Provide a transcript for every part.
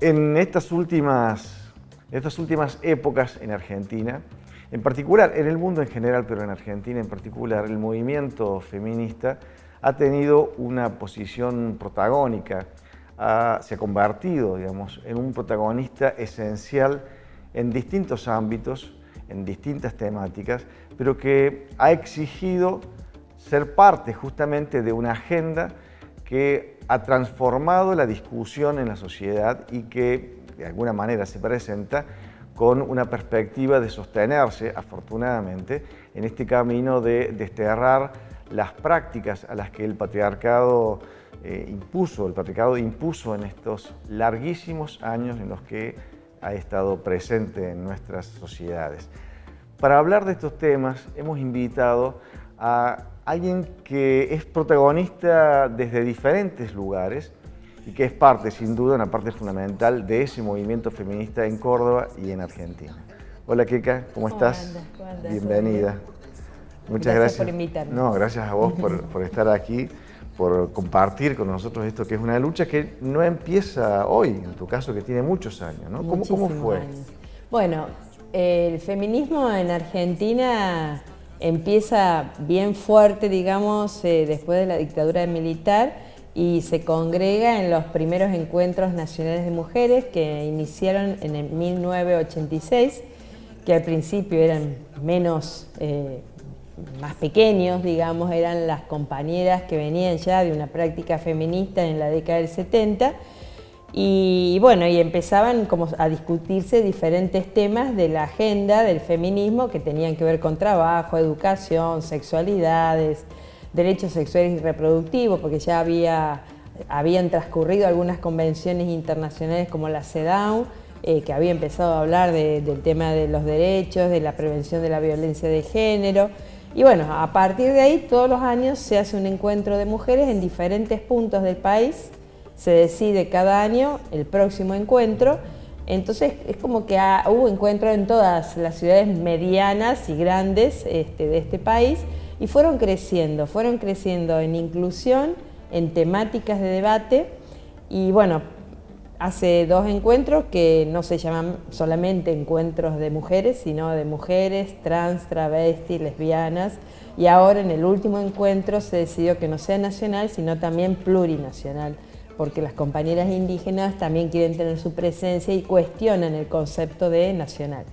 En estas últimas épocas en Argentina, en particular, en el mundo en general, pero en Argentina en particular, el movimiento feminista ha tenido una posición protagónica, se ha convertido, digamos, en un protagonista esencial en distintos ámbitos, en distintas temáticas, pero que ha exigido ser parte justamente de una agenda que ha transformado la discusión en la sociedad y que de alguna manera se presenta con una perspectiva de sostenerse, afortunadamente, en este camino de desterrar las prácticas a las que el patriarcado impuso en estos larguísimos años en los que ha estado presente en nuestras sociedades. Para hablar de estos temas hemos invitado a alguien que es protagonista desde diferentes lugares y que es parte, sin duda, una parte fundamental de ese movimiento feminista en Córdoba y en Argentina. Hola Keka, ¿cómo estás? ¿Cómo andas? Bienvenida. Muchas gracias por invitarme. No, gracias a vos por estar aquí, por compartir con nosotros esto que es una lucha que no empieza hoy, en tu caso que tiene muchos años, ¿no? ¿Cómo fue? Años. Bueno, el feminismo en Argentina empieza bien fuerte, digamos, después de la dictadura militar y se congrega en los primeros encuentros nacionales de mujeres que iniciaron en el 1986, que al principio eran más pequeños, digamos, eran las compañeras que venían ya de una práctica feminista en la década del 70 y bueno, y empezaban como a discutirse diferentes temas de la agenda del feminismo que tenían que ver con trabajo, educación, sexualidades, derechos sexuales y reproductivos, porque ya habían transcurrido algunas convenciones internacionales como la CEDAW, que había empezado a hablar del tema de los derechos, de la prevención de la violencia de género. Y bueno, a partir de ahí todos los años se hace un encuentro de mujeres en diferentes puntos del país, se decide cada año el próximo encuentro, entonces es como que hubo encuentros en todas las ciudades medianas y grandes de este país y fueron creciendo en inclusión, en temáticas de debate y bueno, hace 2 encuentros que no se llaman solamente encuentros de mujeres, sino de mujeres, trans, travestis, lesbianas. Y ahora en el último encuentro se decidió que no sea nacional, sino también plurinacional, porque las compañeras indígenas también quieren tener su presencia y cuestionan el concepto de nacional.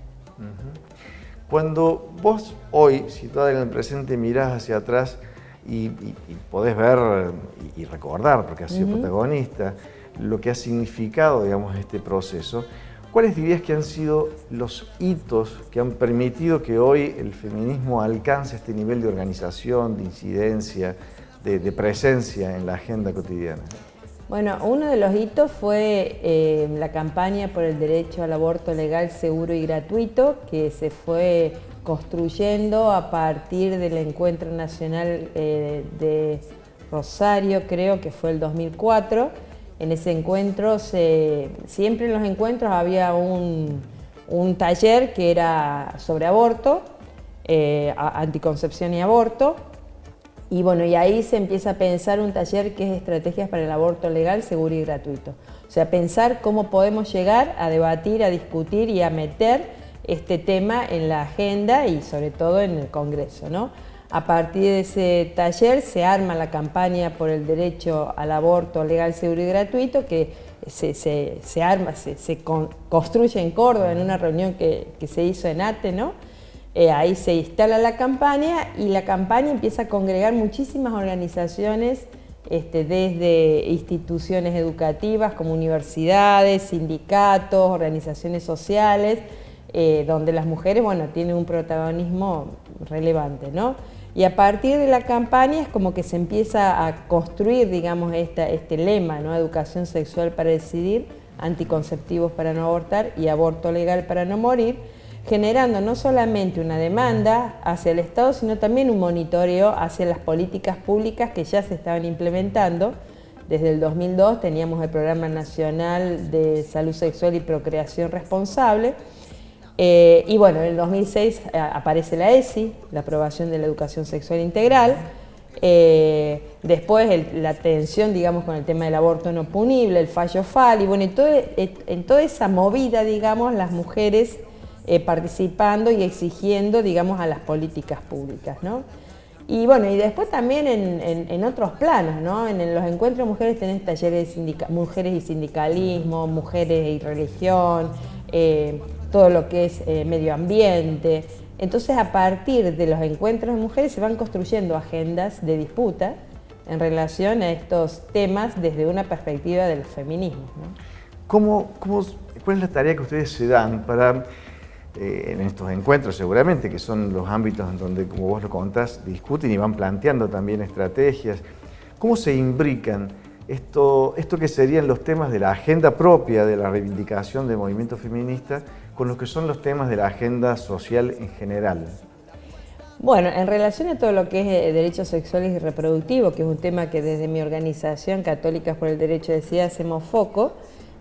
Cuando vos hoy, situada en el presente, mirás hacia atrás y podés ver y recordar, porque has sido protagonista, lo que ha significado, digamos, este proceso, ¿cuáles dirías que han sido los hitos que han permitido que hoy el feminismo alcance este nivel de organización, de incidencia, de presencia en la agenda cotidiana? Bueno, uno de los hitos fue la campaña por el derecho al aborto legal, seguro y gratuito, que se fue construyendo a partir del Encuentro Nacional de Rosario, creo que fue el 2004. En ese encuentro, siempre en los encuentros había un taller que era sobre aborto, anticoncepción y aborto. Y bueno, y ahí se empieza a pensar un taller que es estrategias para el aborto legal, seguro y gratuito. O sea, pensar cómo podemos llegar a debatir, a discutir y a meter este tema en la agenda y sobre todo en el Congreso, ¿no? A partir de ese taller se arma la campaña por el derecho al aborto legal, seguro y gratuito, que se construye en Córdoba en una reunión que se hizo en ATE, ¿no? Ahí se instala la campaña y la campaña empieza a congregar muchísimas organizaciones, desde instituciones educativas como universidades, sindicatos, organizaciones sociales, donde las mujeres, bueno, tienen un protagonismo relevante, ¿no? Y a partir de la campaña es como que se empieza a construir, digamos, este lema, ¿no? Educación sexual para decidir, anticonceptivos para no abortar y aborto legal para no morir, generando no solamente una demanda hacia el Estado, sino también un monitoreo hacia las políticas públicas que ya se estaban implementando. Desde el 2002 teníamos el Programa Nacional de Salud Sexual y Procreación Responsable, y bueno, en el 2006 aparece la ESI, la aprobación de la educación sexual integral, Después la tensión, digamos, con el tema del aborto no punible, el fallo FAL, y bueno, en toda esa movida, digamos, las mujeres participando y exigiendo, digamos, a las políticas públicas, ¿no? Y bueno, y después también en otros planos, ¿no? En los encuentros de mujeres tenés talleres de mujeres y sindicalismo, mujeres y religión, todo lo que es medio ambiente. Entonces, a partir de los encuentros de mujeres se van construyendo agendas de disputa en relación a estos temas desde una perspectiva del feminismo, ¿no? ¿Cuál es la tarea que ustedes se dan para, en estos encuentros seguramente, que son los ámbitos en donde, como vos lo contás, discuten y van planteando también estrategias? ¿Cómo se imbrican esto que serían los temas de la agenda propia de la reivindicación del movimiento feminista con lo que son los temas de la agenda social en general? Bueno, en relación a todo lo que es derechos sexuales y reproductivos, que es un tema que desde mi organización Católicas por el Derecho a Decidir hacemos foco,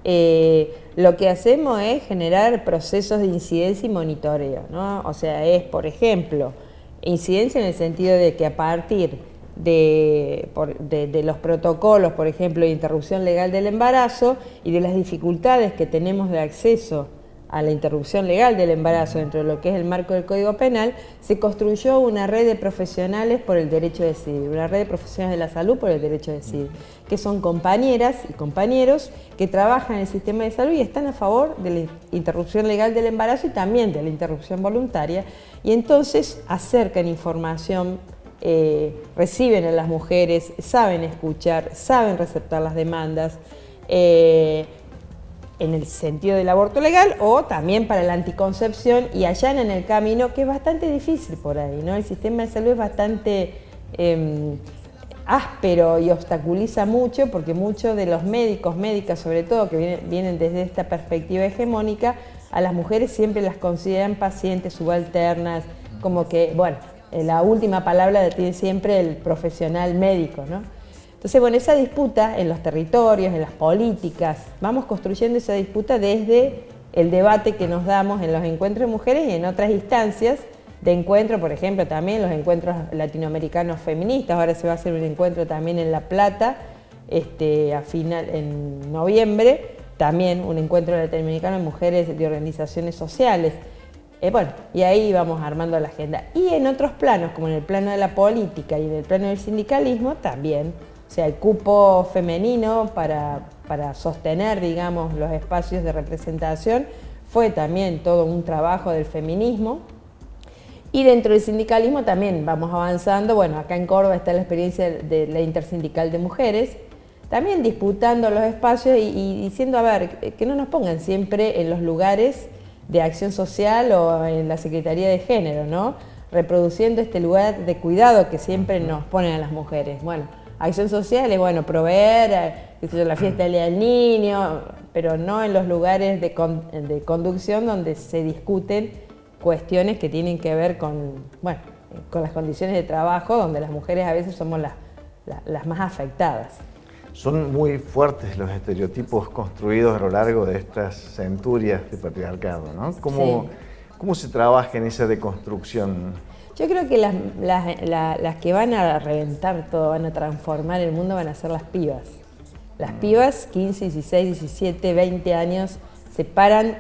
lo que hacemos es generar procesos de incidencia y monitoreo, ¿no? O sea, es, por ejemplo, incidencia en el sentido de que a partir de los protocolos, por ejemplo, de interrupción legal del embarazo y de las dificultades que tenemos de acceso a la interrupción legal del embarazo dentro de lo que es el marco del Código Penal, se construyó una red de profesionales por el derecho a decidir, una red de profesionales de la salud por el derecho a decidir, que son compañeras y compañeros que trabajan en el sistema de salud y están a favor de la interrupción legal del embarazo y también de la interrupción voluntaria, y entonces acercan información, reciben a las mujeres, saben escuchar, saben receptar las demandas, en el sentido del aborto legal o también para la anticoncepción, y allanan el camino, que es bastante difícil por ahí, ¿no? El sistema de salud es bastante áspero y obstaculiza mucho, porque muchos de los médicos, médicas sobre todo, que vienen desde esta perspectiva hegemónica, a las mujeres siempre las consideran pacientes subalternas, como que, bueno, la última palabra la tiene siempre el profesional médico, ¿no? Entonces, bueno, esa disputa en los territorios, en las políticas, vamos construyendo esa disputa desde el debate que nos damos en los encuentros de mujeres y en otras instancias de encuentro, por ejemplo, también los encuentros latinoamericanos feministas. Ahora se va a hacer un encuentro también en La Plata, en noviembre, también un encuentro latinoamericano de mujeres de organizaciones sociales. Bueno, y ahí vamos armando la agenda. Y en otros planos, como en el plano de la política y en el plano del sindicalismo, también. O sea, el cupo femenino para sostener, digamos, los espacios de representación fue también todo un trabajo del feminismo. Y dentro del sindicalismo también vamos avanzando. Bueno, acá en Córdoba está la experiencia de la Intersindical de Mujeres, también disputando los espacios y diciendo, a ver, que no nos pongan siempre en los lugares de acción social o en la Secretaría de Género, ¿no? Reproduciendo este lugar de cuidado que siempre nos ponen a las mujeres. Bueno, acción social es, bueno, proveer, la fiesta del Día del Niño, pero no en los lugares de conducción donde se discuten cuestiones que tienen que ver con, bueno, con las condiciones de trabajo, donde las mujeres a veces somos las más afectadas. Son muy fuertes los estereotipos construidos a lo largo de estas centurias de patriarcado, ¿no? ¿Cómo se trabaja en esa deconstrucción? Yo creo que las que van a reventar todo, van a transformar el mundo, van a ser las pibas. Las pibas, 15, 16, 17, 20 años, se paran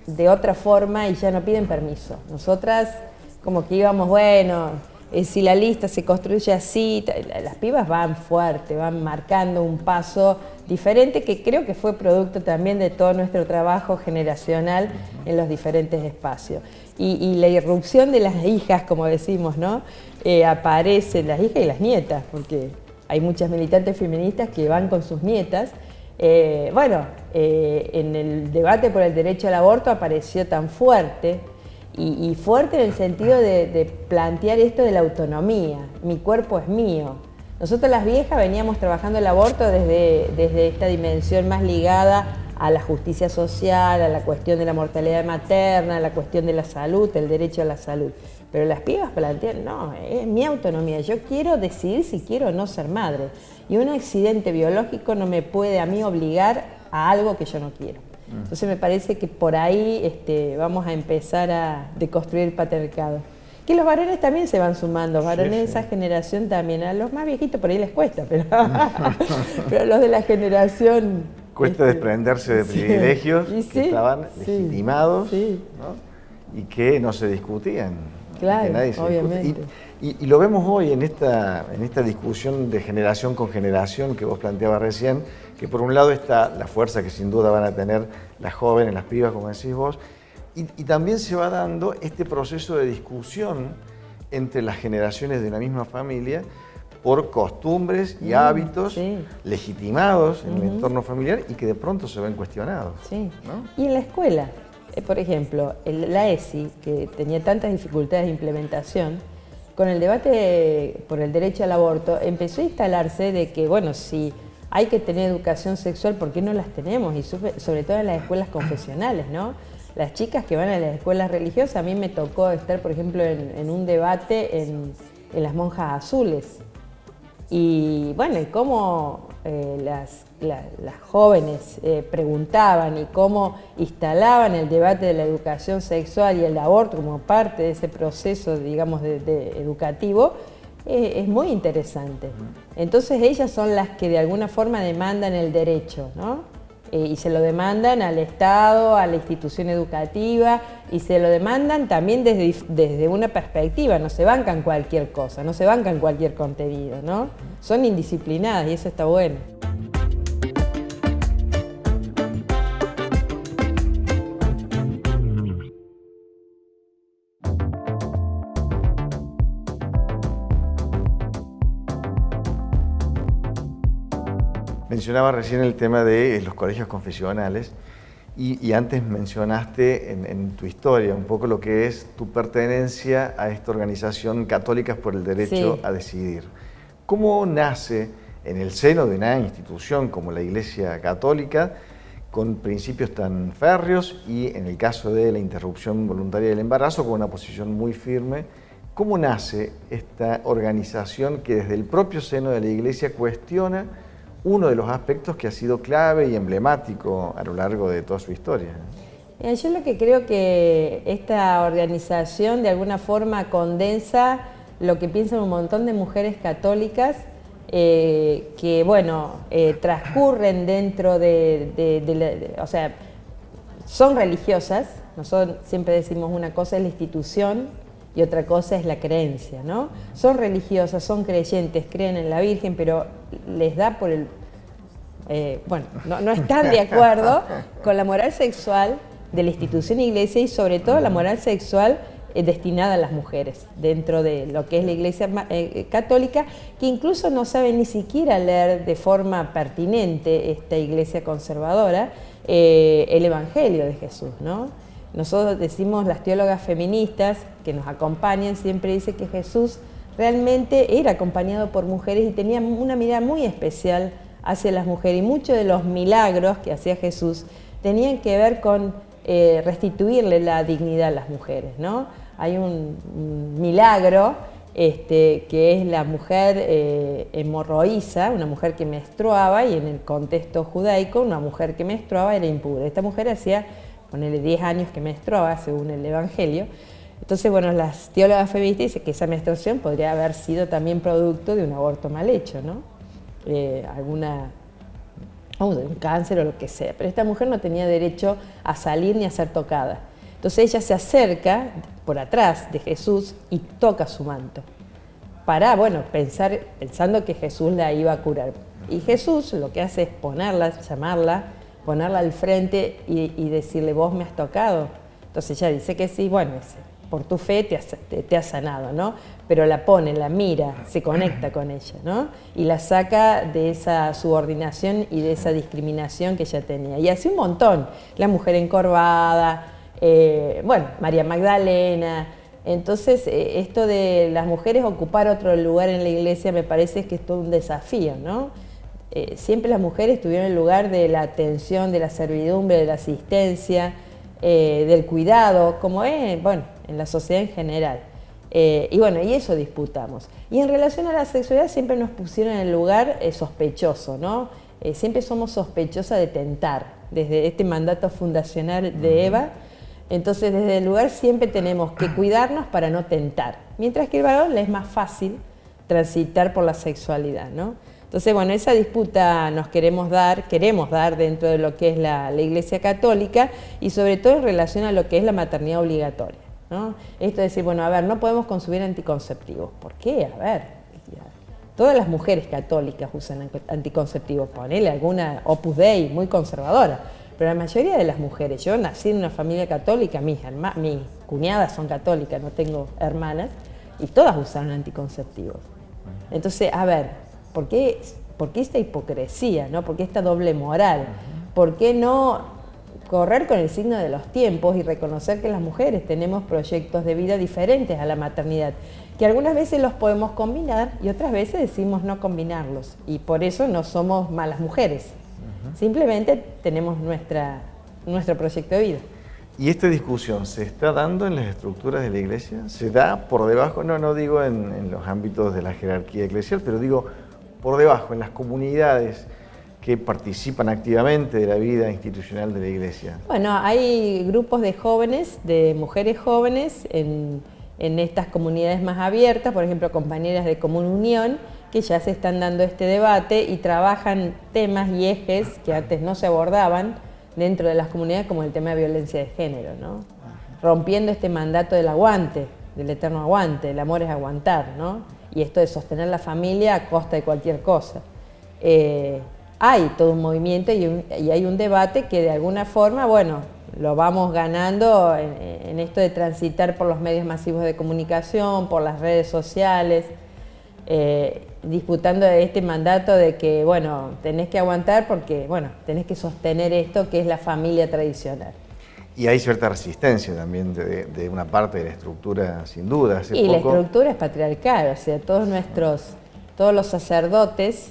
de otra forma y ya no piden permiso. Nosotras como que íbamos, bueno, si la lista se construye así, las pibas van fuerte, van marcando un paso diferente, que creo que fue producto también de todo nuestro trabajo generacional en los diferentes espacios. Y la irrupción de las hijas, como decimos, ¿no? Aparecen las hijas y las nietas, porque hay muchas militantes feministas que van con sus nietas. En el debate por el derecho al aborto apareció tan fuerte, y fuerte en el sentido de plantear esto de la autonomía. Mi cuerpo es mío. Nosotros las viejas veníamos trabajando el aborto desde esta dimensión más ligada a la justicia social, a la cuestión de la mortalidad materna, a la cuestión de la salud, el derecho a la salud. Pero las pibas plantean, no, es mi autonomía, yo quiero decidir si quiero o no ser madre. Y un accidente biológico no me puede a mí obligar a algo que yo no quiero. Entonces me parece que por ahí vamos a empezar a deconstruir el patriarcado. Que los varones también se van sumando, varones de sí. esa generación también, a los más viejitos por ahí les cuesta, pero, pero a los de la generación... Cuesta desprenderse de privilegios que estaban legitimados, sí. ¿no? Y que no se discutían. Claro, que nadie se obviamente. Y lo vemos hoy en esta discusión de generación con generación que vos planteabas recién, que por un lado está la fuerza que sin duda van a tener las jóvenes, las pibas, como decís vos, y también se va dando este proceso de discusión entre las generaciones de una misma familia por costumbres y hábitos legitimados en el entorno familiar y que de pronto se ven cuestionados. Sí. ¿No? Y en la escuela, por ejemplo, la ESI, que tenía tantas dificultades de implementación, con el debate por el derecho al aborto, empezó a instalarse de que, bueno, si hay que tener educación sexual, ¿por qué no las tenemos? Y sobre todo en las escuelas confesionales, ¿no? Las chicas que van a las escuelas religiosas, a mí me tocó estar, por ejemplo, en un debate en las monjas azules. Y bueno, y cómo las jóvenes preguntaban y cómo instalaban el debate de la educación sexual y el aborto como parte de ese proceso, digamos, de educativo, es muy interesante. Entonces ellas son las que de alguna forma demandan el derecho, ¿no? Y se lo demandan al Estado, a la institución educativa, y se lo demandan también desde una perspectiva, no se bancan cualquier cosa, no se bancan cualquier contenido, ¿no? Son indisciplinadas y eso está bueno. Mencionaba recién el tema de los colegios confesionales y antes mencionaste en tu historia un poco lo que es tu pertenencia a esta organización Católicas por el Derecho a Decidir. ¿Cómo nace en el seno de una institución como la Iglesia Católica, con principios tan férreos y en el caso de la interrupción voluntaria del embarazo con una posición muy firme? ¿Cómo nace esta organización que desde el propio seno de la Iglesia cuestiona uno de los aspectos que ha sido clave y emblemático a lo largo de toda su historia? Yo lo que creo que esta organización de alguna forma condensa lo que piensan un montón de mujeres católicas que, bueno, transcurren dentro o sea, son religiosas. Nosotros siempre decimos una cosa es la institución y otra cosa es la creencia, ¿no? Son religiosas, son creyentes, creen en la Virgen, pero les da por el... bueno, no están de acuerdo con la moral sexual de la institución Iglesia y sobre todo la moral sexual destinada a las mujeres dentro de lo que es la Iglesia Católica, que incluso no sabe ni siquiera leer de forma pertinente esta Iglesia conservadora el Evangelio de Jesús, ¿no? Nosotros decimos, las teólogas feministas que nos acompañan siempre dicen que Jesús realmente era acompañado por mujeres y tenía una mirada muy especial hacia las mujeres, y muchos de los milagros que hacía Jesús tenían que ver con restituirle la dignidad a las mujeres, ¿no? Hay un milagro que es la mujer hemorroísa, una mujer que menstruaba, y en el contexto judaico una mujer que menstruaba era impura. Esta mujer hacía, ponele 10 años que menstruaba, según el Evangelio. Entonces, bueno, las teólogas feministas dicen que esa menstruación podría haber sido también producto de un aborto mal hecho, ¿no? De un cáncer o lo que sea. Pero esta mujer no tenía derecho a salir ni a ser tocada. Entonces ella se acerca por atrás de Jesús y toca su manto para, bueno, pensando que Jesús la iba a curar. Y Jesús lo que hace es llamarla, ponerla al frente y decirle, vos me has tocado. Entonces ella dice que sí, bueno, por tu fe te ha sanado, ¿no? Pero la pone, la mira, se conecta con ella, ¿no? Y la saca de esa subordinación y de esa discriminación que ella tenía. Y así un montón. La mujer encorvada, bueno, María Magdalena. Entonces, esto de las mujeres ocupar otro lugar en la iglesia me parece que es todo un desafío, ¿no? Siempre las mujeres tuvieron el lugar de la atención, de la servidumbre, de la asistencia, del cuidado, como es, bueno, en la sociedad en general. Y bueno, y eso disputamos. Y en relación a la sexualidad siempre nos pusieron en el lugar sospechoso, ¿no? Siempre somos sospechosas de tentar, desde este mandato fundacional de Eva, Entonces, desde el lugar siempre tenemos que cuidarnos para no tentar, mientras que el varón le es más fácil transitar por la sexualidad, ¿no? Entonces, bueno, esa disputa nos queremos dar dentro de lo que es la Iglesia Católica y sobre todo en relación a lo que es la maternidad obligatoria, ¿no? Esto de decir, bueno, a ver, no podemos consumir anticonceptivos. ¿Por qué? A ver, todas las mujeres católicas usan anticonceptivos, ponele alguna Opus Dei muy conservadora, pero la mayoría de las mujeres, yo nací en una familia católica, mis cuñadas son católicas, no tengo hermanas, y todas usaron anticonceptivos. Entonces, a ver, ¿por qué esta hipocresía, ¿no? ¿Por qué esta doble moral? ¿Por qué no correr con el signo de los tiempos y reconocer que las mujeres tenemos proyectos de vida diferentes a la maternidad? Que algunas veces los podemos combinar y otras veces decimos no combinarlos. Y por eso no somos malas mujeres. Simplemente tenemos nuestro proyecto de vida. ¿Y esta discusión se está dando en las estructuras de la Iglesia? ¿Se da por debajo? No digo en los ámbitos de la jerarquía eclesial, pero digo por debajo, en las comunidades que participan activamente de la vida institucional de la Iglesia. Bueno, hay grupos de jóvenes, de mujeres jóvenes en estas comunidades más abiertas, por ejemplo, compañeras de Común Unión, que ya se están dando este debate y trabajan temas y ejes que antes no se abordaban dentro de las comunidades, como el tema de violencia de género, ¿no? Rompiendo este mandato del aguante, del eterno aguante, el amor es aguantar, ¿no? Y esto de sostener la familia a costa de cualquier cosa. Hay todo un movimiento y hay un debate que de alguna forma, bueno, lo vamos ganando en esto de transitar por los medios masivos de comunicación, por las redes sociales, disputando este mandato de que, bueno, tenés que aguantar porque, bueno, tenés que sostener esto que es la familia tradicional. Y hay cierta resistencia también de una parte de la estructura, sin duda. La estructura es patriarcal, o sea, todos los sacerdotes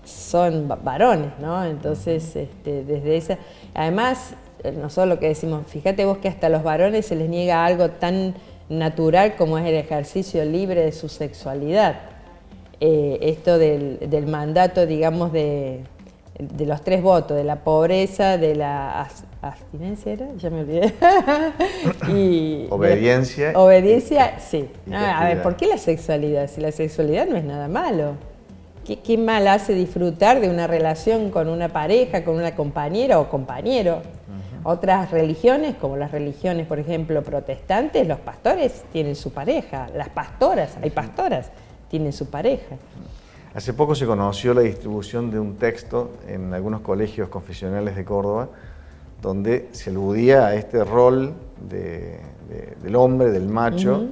son varones, ¿no? Entonces, desde esa... Además, nosotros lo que decimos, fíjate vos que hasta a los varones se les niega algo tan natural como es el ejercicio libre de su sexualidad. Esto del mandato, digamos, de los 3 votos, de la pobreza, de la abstinencia, ¿era? Ya me olvidé. Y obediencia. Obediencia, sí. A ver, ¿por qué la sexualidad? Si la sexualidad no es nada malo. ¿Qué mal hace disfrutar de una relación con una pareja, con una compañera o compañero? Otras religiones, como las religiones, por ejemplo, protestantes, los pastores tienen su pareja. Las pastoras, hay pastoras, tienen su pareja. Hace poco se conoció la distribución de un texto en algunos colegios confesionales de Córdoba, donde se aludía a este rol del hombre, del macho,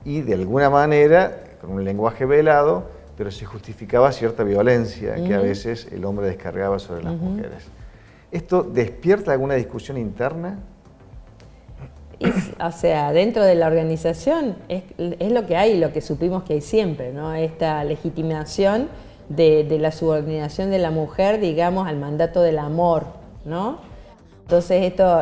y de alguna manera, con un lenguaje velado, pero se justificaba cierta violencia que a veces el hombre descargaba sobre las mujeres. ¿Esto despierta alguna discusión interna? O sea, dentro de la organización es lo que hay, lo que supimos que hay siempre, ¿no? Esta legitimación de la subordinación de la mujer, digamos, al mandato del amor, ¿no? Entonces esto,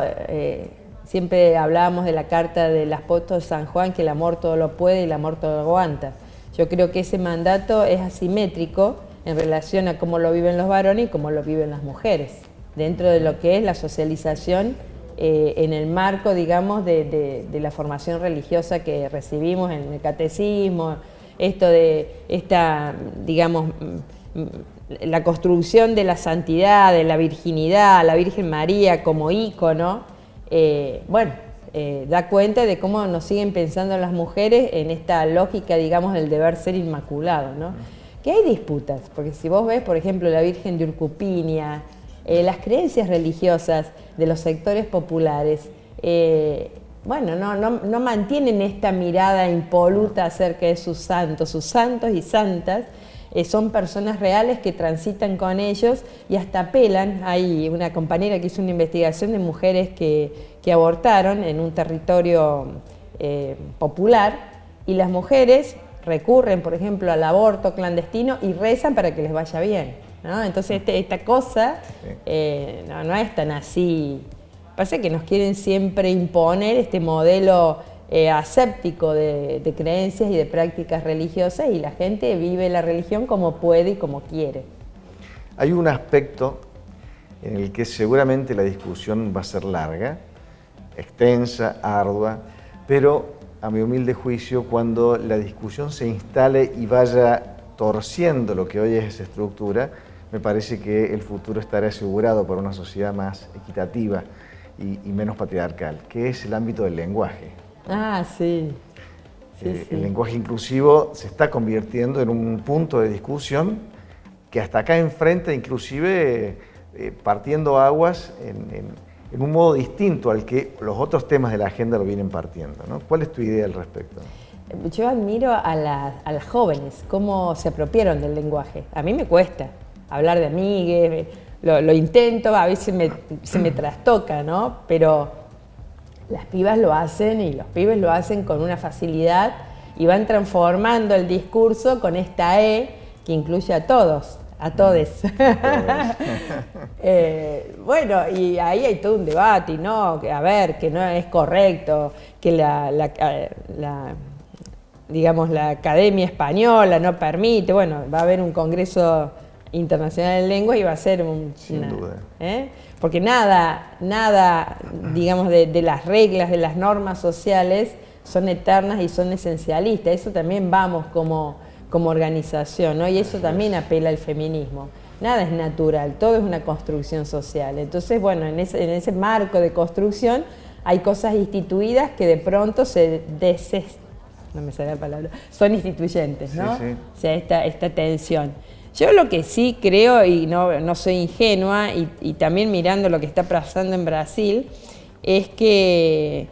siempre hablábamos de la carta del apóstol San Juan, que el amor todo lo puede y el amor todo lo aguanta. Yo creo que ese mandato es asimétrico en relación a cómo lo viven los varones y cómo lo viven las mujeres, dentro de lo que es la socialización en el marco, digamos, de la formación religiosa que recibimos en el catecismo, digamos, la construcción de la santidad, de la virginidad, la Virgen María como ícono, da cuenta de cómo nos siguen pensando las mujeres en esta lógica, digamos, del deber ser inmaculado, ¿no? Que hay disputas, porque si vos ves, por ejemplo, la Virgen de Urcupiña, las creencias religiosas de los sectores populares, no mantienen esta mirada impoluta acerca de sus santos y santas, son personas reales que transitan con ellos y hasta apelan. Hay una compañera que hizo una investigación de mujeres que abortaron en un territorio popular y las mujeres recurren, por ejemplo, al aborto clandestino y rezan para que les vaya bien, ¿no? Entonces esta cosa no es tan así. Pasa que nos quieren siempre imponer este modelo aséptico de creencias y de prácticas religiosas y la gente vive la religión como puede y como quiere. Hay un aspecto en el que seguramente la discusión va a ser larga, extensa, ardua, pero a mi humilde juicio, cuando la discusión se instale y vaya torciendo lo que hoy es esa estructura, me parece que el futuro estará asegurado por una sociedad más equitativa y menos patriarcal, que es el ámbito del lenguaje. Ah, sí. Sí. El lenguaje inclusivo se está convirtiendo en un punto de discusión que hasta acá enfrenta, inclusive partiendo aguas en un modo distinto al que los otros temas de la agenda lo vienen partiendo, ¿no? ¿Cuál es tu idea al respecto? Yo admiro a las jóvenes, cómo se apropiaron del lenguaje. A mí me cuesta hablar de amigues, lo intento, a veces se me trastoca, ¿no? Pero las pibas lo hacen y los pibes lo hacen con una facilidad y van transformando el discurso con esta E que incluye a todos, a todes. Bueno, y ahí hay todo un debate, y no, que, a ver, que no es correcto, que digamos, la Academia Española no permite, bueno, va a haber un Congreso Internacional de Lengua y va a ser Sin duda. Porque nada, digamos, de las reglas, de las normas sociales son eternas y son esencialistas. Eso también vamos como organización, ¿no? Y eso también apela al feminismo. Nada es natural, todo es una construcción social. Entonces, bueno, en ese marco de construcción hay cosas instituidas que de pronto no me sale la palabra, son instituyentes, ¿no? Sí, sí. O sea, esta tensión. Yo lo que sí creo, y no soy ingenua, y también mirando lo que está pasando en Brasil, es que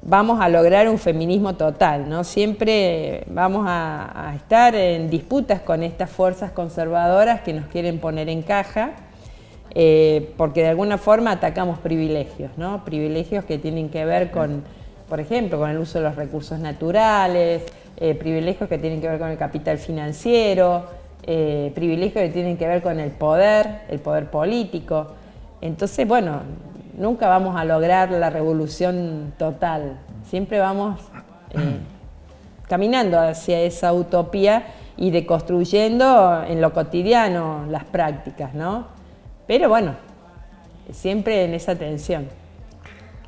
vamos a lograr un feminismo total, ¿no? Siempre vamos a estar en disputas con estas fuerzas conservadoras que nos quieren poner en caja, porque de alguna forma atacamos privilegios, ¿no? Privilegios que tienen que ver con, por ejemplo, con el uso de los recursos naturales, privilegios que tienen que ver con el capital financiero, privilegios que tienen que ver con el poder político. Entonces, bueno, nunca vamos a lograr la revolución total. Siempre vamos caminando hacia esa utopía y deconstruyendo en lo cotidiano las prácticas, ¿no? Pero bueno, siempre en esa tensión.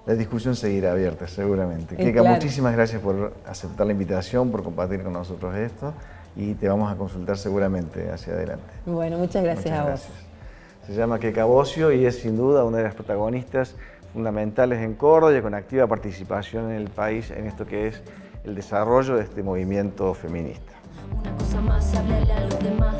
La discusión seguirá abierta, seguramente. Keka, claro. Muchísimas gracias por aceptar la invitación, por compartir con nosotros esto, y te vamos a consultar seguramente hacia adelante. Bueno, muchas gracias a vos. Se llama Keka Bocio y es sin duda una de las protagonistas fundamentales en Córdoba y con activa participación en el país en esto que es el desarrollo de este movimiento feminista. Una cosa más, háblale a los demás.